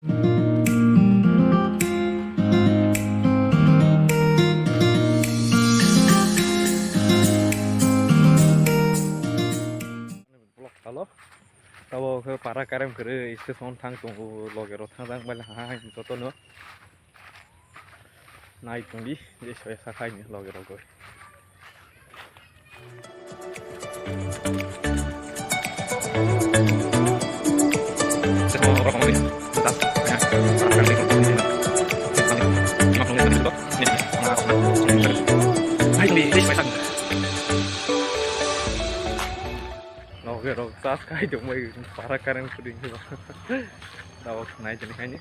Halo, tao ke para karem kere station thang tunggu logero thang bal ha joto no nai tungdi je soya sakai ni logero go logero sakai dong mai para karem kering tao nai jeni kai ni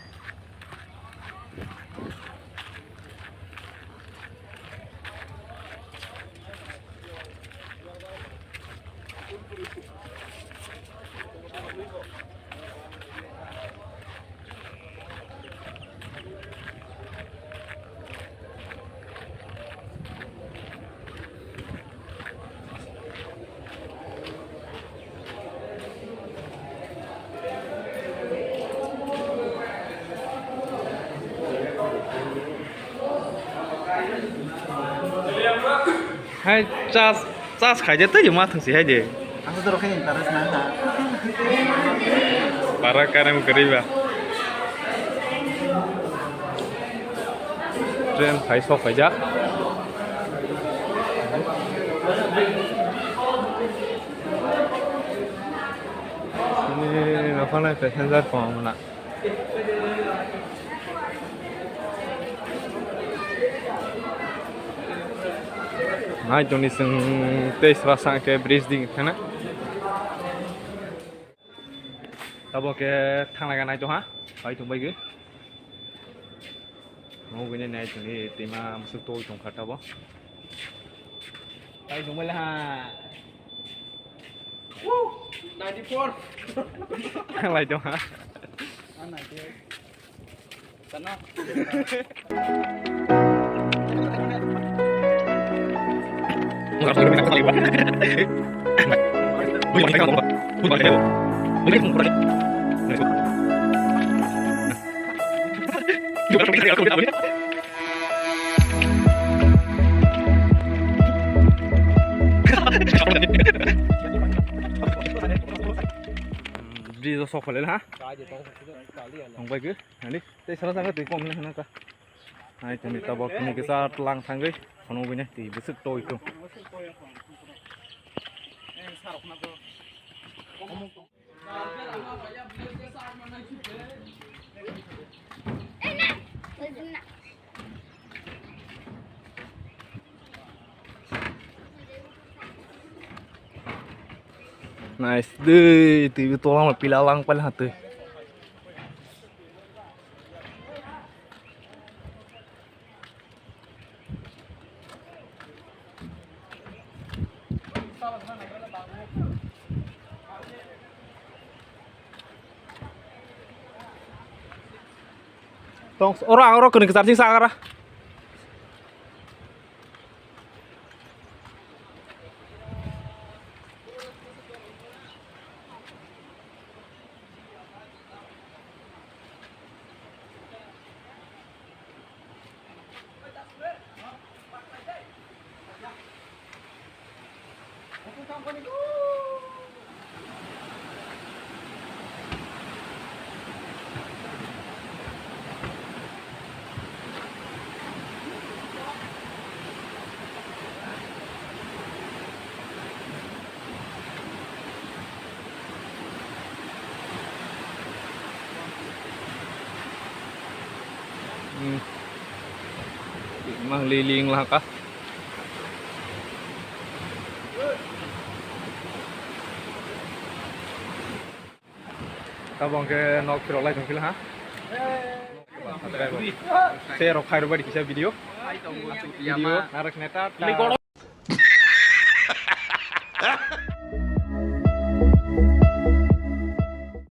hai cas khai je tới mà thằng gì hay gì Aku tuh rokain terus nana. para karem keriba tren phải sok phải jak ini apa nih passenger form mana hai Johnny sing tes rasang ke bridge ding kana tabo ke thang laga nai to ha hai tung bai ge mau gini nai Johnny tema masuk to tung khata bo hai tung bai la ha 94. thang lai to ha Mana dia? Sana. nggak perlu minta kali ba boleh pakai apa boleh pakai boleh pakai juga pakai aku apa di sok boleh ha không bay cứ này đi đây sao ra cái từ con này nè hai chân đi tao bảo cái cái sao lang thang cái còn ông bên này thì với sức tôi không nice deh TV tolong lah pila lang pala hati tong orang kena kesar sing sakara mang liling lah kah tabong ke nok kilo lai tungkil ha saya rok khai robadi kisah video narak neta